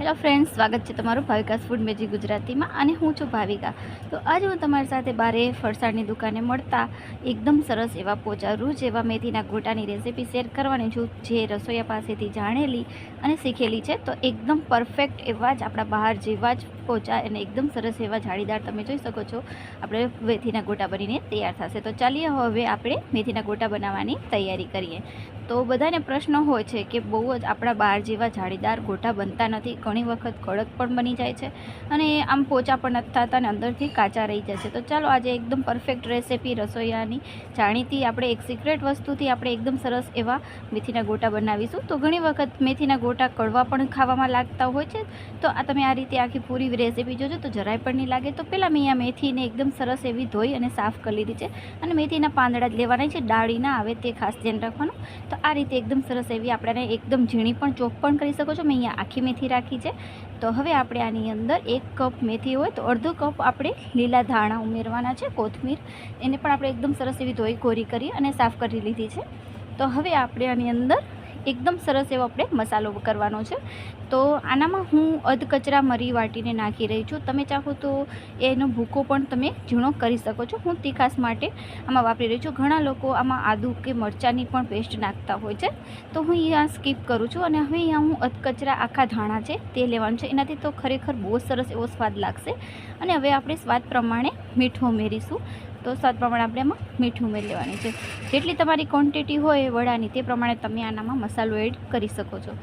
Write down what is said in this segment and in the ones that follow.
Hello friends, સ્વાગત છે તમારું ભાવિકાસ ફૂડ મેજિક ગુજરાતીમાં અને હું છું ભાવિકા। તો આજે હું તમારી સાથે બારે ફરસાણની દુકાને મળતા એકદમ સરસ એવા પોચા રૂજ એવા મેથીના ગોટાની રેસીપી શેર કરવાની છું, જે રસોઈયા પાસેથી જાણેલી અને શીખેલી છે। તો એકદમ પરફેક્ટ એવા જ આપણા બહાર જેવા જ પોચા અને એકદમ સરસ એવા જાળીદાર તમે જોઈ શકો છો આપણે મેથીના ગોટા બનીને તૈયાર થશે। તો ચાલીએ હવે આપણે મેથીના ગોટા બનાવવાની તૈયારી કરીએ। તો બધાને પ્રશ્ન હોય છે કે બહુ જ આપણા બહાર જેવા જાળીદાર ગોટા બનતા નથી, ઘણી વખત કડક પણ બની જાય છે અને આમ પોચા પણ નથી થતા અને અંદરથી કાચા રહી જાય છે। તો ચાલો આજે એકદમ પરફેક્ટ રેસીપી રસોઈયાની જાણીતી આપણે એક સિક્રેટ વસ્તુથી આપણે એકદમ સરસ એવા મેથીના ગોટા બનાવીશું। તો ઘણી વખત મેથીના ગોટા કડવા પણ ખાવામાં લાગતા હોય છે, તો આ તમે આ રીતે આખી પૂરી રેસીપી જોજો તો જરાય પણ નહીં લાગે। તો પહેલાં મેં અહીંયા મેથીને એકદમ સરસ એવી ધોઈ અને સાફ કરી લીધી છે અને મેથીના પાંદડા જ લેવાના છે, ડાળી ના આવે તે ખાસ ધ્યાન રાખવાનું। તો આ રીતે એકદમ સરસ એવી આપણે એકદમ ઝીણી પણ ચોપ પણ કરી શકો છો। મેં અહીંયા આખી મેથી રાખી છે। તો હવે આપણે આની અંદર 1 કપ મેથી હોય તો અડધો કપ આપણે લીલા ધાણા ઉમેરવાના છે, કોથમીર એને પણ આપણે એકદમ સરસ એવી ધોઈ કોરી કરી અને સાફ કરી લીધી છે। તો હવે આપણે આની અંદર એકદમ સરસ એવો આપણે મસાલો કરવાનો છે। તો આનામાં હું અધકચરા મરી વાટીને નાખી રહી છું, તમે ચાહો તો એનો ભૂકો પણ તમે ઝીણો કરી શકો છો। હું તીખાસ માટે આમાં વાપરી રહી છું। ઘણા લોકો આમાં આદુ કે મરચાંની પણ પેસ્ટ નાખતા હોય છે, તો હું અહીંયા સ્કીપ કરું છું અને હવે અહીંયા હું અધકચરા આખા ધાણા છે તે લેવાનું છે, એનાથી તો ખરેખર બહુ સરસ એવો સ્વાદ લાગશે। અને હવે આપણે સ્વાદ પ્રમાણે મીઠું ઉમેરીશું। તો સ્વાદ પ્રમાણે આપણે એમાં મીઠું ઉમેરી લેવાની છે, જેટલી તમારી ક્વોન્ટિટી હોય વડાની તે પ્રમાણે તમે આનામાં મસાલો એડ કરી શકો છો।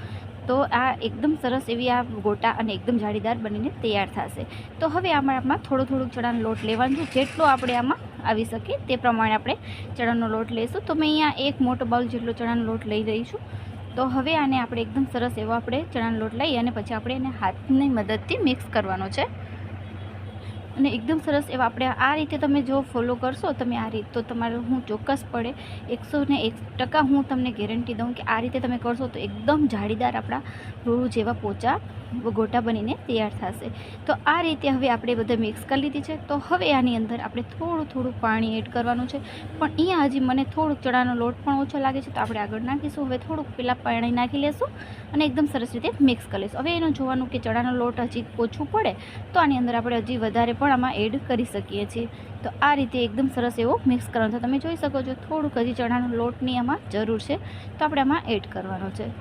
તો આ એકદમ સરસ એવી આ ગોટા અને એકદમ જાળીદાર બનીને તૈયાર થશે। તો હવે આમાં થોડું ચણાનો લોટ લેવાનો છે, જેટલો આપણે આમાં આવી શકે તે પ્રમાણે આપણે ચણાનો લોટ લઈશું। તો મેં અહીંયા 1 મોટો બાઉલ જેટલો ચણાનો લોટ લઈ રહી છું। તો હવે આને આપણે એકદમ સરસ એવો આપણે ચણાનો લોટ લઈ અને પછી આપણે એને હાથની મદદથી મિક્સ કરવાનો છે અને એકદમ સરસ એવા આપણે આ રીતે તમે જો ફોલો કરશો તમે આ રીત, તો તમારું હું ચોક્કસપણે 101% હું તમને ગેરંટી દઉં કે આ રીતે તમે કરશો તો એકદમ જાળીદાર આપણા રૂ જેવા પોચા ગોટા બનીને તૈયાર થશે। તો આ રીતે હવે આપણે બધા મિક્સ કરી લીધી છે। તો હવે આની અંદર આપણે થોડું પાણી એડ કરવાનું છે, પણ અહીંયા હજી મને થોડુંક ચણાનો લોટ પણ ઓછો લાગે છે, તો આપણે આગળ નાખીશું। હવે થોડુંક પહેલાં પાણી નાખી લેશું અને એકદમ સરસ રીતે મિક્સ કરી લઈશું। હવે એનું જોવાનું કે ચણાનો લોટ હજી ઓછું પડે તો આની અંદર આપણે હજી વધારે પણ આમાં એડ કરી શકીએ છીએ। તો આ રીતે એકદમ સરસ એવો મિક્સ કરવાનો છે, તમે જોઈ શકો છો થોડુંક હજી ચણાનો લોટની આમાં જરૂર છે, તો આપણે આમાં એડ કરવાનો છે।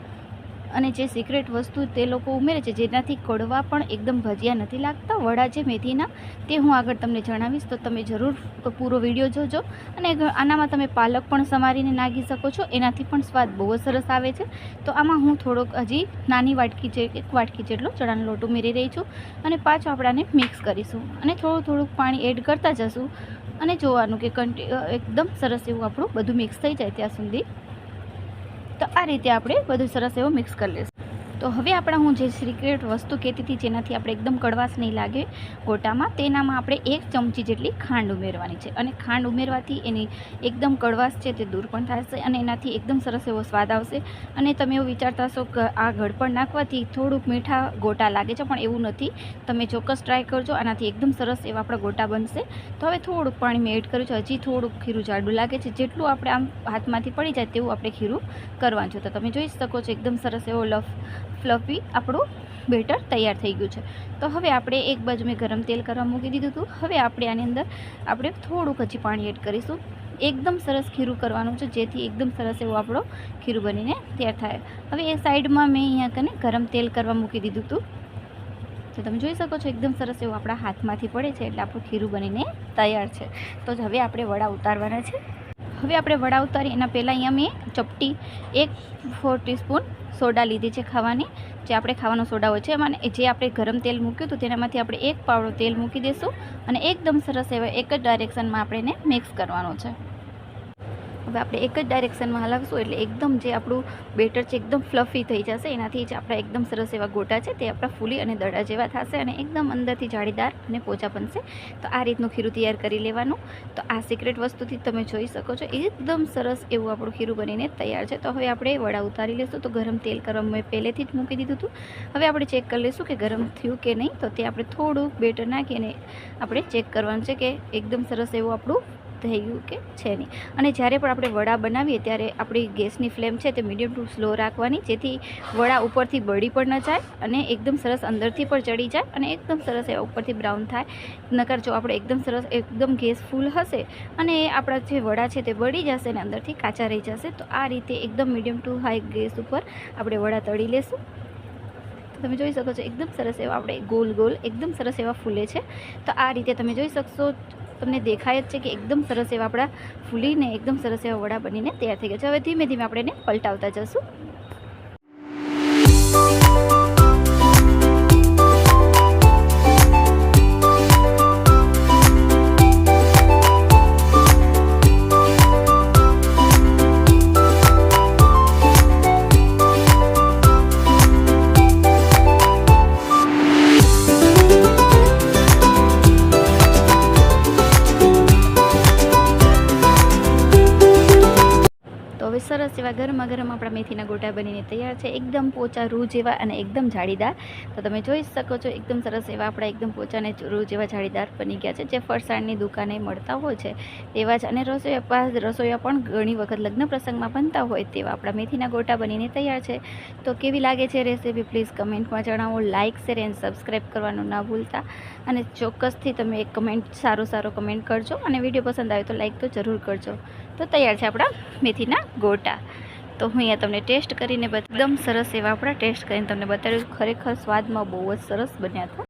અને જે સિક્રેટ વસ્તુ તે લોકો ઉમેરે છે જેનાથી કડવા પણ એકદમ ભજીયા નથી લાગતા વડા છે મેથીના, તે હું આગળ તમને જણાવીશ, તો તમે જરૂર પૂરો વિડીયો જોજો। અને આનામાં તમે પાલક પણ સમારીને નાખી શકો છો, એનાથી પણ સ્વાદ બહુ જ સરસ આવે છે। તો આમાં હું થોડોક હજી નાની વાટકી છે 1 વાટકી જેટલો ચણાનો લોટ ઉમેરી રહી છું અને પાછું આપણે મિક્સ કરીશું અને થોડુંક પાણી એડ કરતા જશું અને જોવાનું કે એકદમ સરસ એવું આપણું બધું મિક્સ થઈ જાય ત્યાં સુધી। તો આ રીતે આપણે બધું સરસ એવું મિક્સ કરી લઈશું। તો હવે આપણે હું જે સિક્રેટ વસ્તુ કહેતી હતી જેનાથી આપણે એકદમ કડવાશ નહીં લાગે ગોટામાં, તેનામાં આપણે 1 ચમચી જેટલી ખાંડ ઉમેરવાની છે અને ખાંડ ઉમેરવાથી એની એકદમ કડવાશ છે તે દૂર પણ થશે અને એનાથી એકદમ સરસ એવો સ્વાદ આવશે। અને તમે એવું વિચારતા હશો કે આ ગળપણ નાખવાથી થોડુંક મીઠા ગોટા લાગે છે, પણ એવું નથી, તમે ચોક્કસ ટ્રાય કરજો, આનાથી એકદમ સરસ એવા આપણા ગોટા બનશે। તો હવે થોડુંક પાણી મેં એડ કર્યું છે, હજી થોડુંક ખીરું જાડું લાગે છે, જેટલું આપણે આમ હાથમાંથી પડી જાય તેવું આપણે ખીરું કરવાનું છે। તો તમે જોઈ શકો છો એકદમ સરસ એવો ફ્લફી આપણું બેટર તૈયાર થઈ ગયું છે। તો હવે આપણે એક બાજુ મેં ગરમ તેલ કરવા મૂકી દીધું હતું, હવે આપણે આની અંદર આપણે થોડુંક હજી પાણી એડ કરીશું, એકદમ સરસ ખીરું કરવાનું છે, જેથી એકદમ સરસ એવું આપણો ખીરું બનીને તૈયાર થાય। હવે એ સાઈડમાં મેં અહીંયા કને ગરમ તેલ કરવા મૂકી દીધું હતું, તો તમે જોઈ શકો છો એકદમ સરસ એવું આપણા હાથમાંથી પડે છે એટલે આપણું ખીરું બનીને તૈયાર છે। તો હવે આપણે વડા ઉતારવાના છે। હવે આપણે વડા ઉતારી એના પહેલાં અહીંયા મેં ચપટી 1/4 ટીસ્પૂન સોડા લીધી છે ખાવાની, જે આપણે ખાવાનો સોડા હોય છે એમાં જે આપણે ગરમ તેલ મૂક્યું હતું તેનામાંથી આપણે 1 પાવડો તેલ મૂકી દઈશું અને એકદમ સરસ એવા એક જ ડાયરેક્શનમાં આપણે એને મિક્સ કરવાનો છે। હવે આપણે એક જ ડાયરેક્શનમાં હલાવશું એટલે એકદમ જે આપણું બેટર છે એકદમ ફ્લફી થઈ જશે, એનાથી જ આપણા એકદમ સરસ એવા ગોટા છે તે આપણા ફૂલી અને દડા જેવા થશે અને એકદમ અંદરથી જાળીદાર અને પોચા બનશે। તો આ રીતનું ખીરું તૈયાર કરી લેવાનું। તો આ સિક્રેટ વસ્તુથી તમે જોઈ શકો છો એકદમ સરસ એવું આપણું ખીરું બનીને તૈયાર છે। તો હવે આપણે વડા ઉતારી લઈશું। તો ગરમ તેલ કરવા મેં પહેલેથી જ મૂકી દીધું હતું, હવે આપણે ચેક કરી લઈશું કે ગરમ થયું કે નહીં। તો તે આપણે થોડુંક બેટર નાખીને આપણે ચેક કરવાનું છે કે એકદમ સરસ એવું આપણું થઈ ગયું કે છે નહીં. અને જ્યારે પણ આપણે વડા બનાવીએ ત્યારે આપણી ગેસની ફ્લેમ છે તે મીડિયમ ટુ સ્લો રાખવાની, જેથી વડા ઉપરથી બળી પણ ન જાય અને એકદમ સરસ અંદરથી પણ ચડી જાય અને એકદમ સરસ એવા ઉપરથી બ્રાઉન થાય. નકર જો આપણે એકદમ સરસ એકદમ ગેસ ફૂલ હશે અને આપણા જે વડા છે તે બળી જશે અને અંદરથી કાચા રહી જશે. તો આ રીતે એકદમ મીડિયમ ટુ હાઈ ગેસ ઉપર આપણે વડા તળી લેશું. તમે જોઈ શકો છો એકદમ સરસ એવા આપણે ગોલ ગોલ એકદમ સરસ એવા ફૂલે છે. તો આ રીતે તમે જોઈ શકશો, તમને દેખાય જ છે કે એકદમ સરસ એવા આપણા ફૂલીને એકદમ સરસ એવા વડા બનીને તૈયાર થઈ ગયા છે. હવે ધીમે ધીમે આપણે એને પલટાવતા જશું. હવે સરસ એવા ગરમા ગરમ આપણા મેથીના ગોટા બનીને તૈયાર છે, એકદમ પોચા રૂ જેવા અને એકદમ જાળીદાર. તો તમે જોઈ શકો છો એકદમ સરસ એવા આપણા એકદમ પોચા અને રૂ જેવા જાળીદાર બની ગયા છે, જે ફરસાણની દુકાને મળતા હોય છે તેવા જ. અને રસોઈયા પણ ઘણી વખત લગ્ન પ્રસંગમાં બનતા હોય તેવા આપણા મેથીના ગોટા બનીને તૈયાર છે. તો કેવી લાગે છે રેસીપી પ્લીઝ કમેન્ટમાં જણાવો. લાઇક શેર એન્ડ સબસ્ક્રાઈબ કરવાનું ના ભૂલતા અને ચોક્કસથી તમે એક કમેન્ટ સારો કમેન્ટ કરજો અને વિડીયો પસંદ આવે તો લાઇક તો જરૂર કરજો. તો તૈયાર છે આપણા મેથીના ગોટા. તો હું અહીંયા તમને ટેસ્ટ કરીને એકદમ સરસ એવા આપણા ટેસ્ટ કરીને તમને બતાવ્યું. ખરેખર સ્વાદમાં બહુ જ સરસ બન્યા હતા.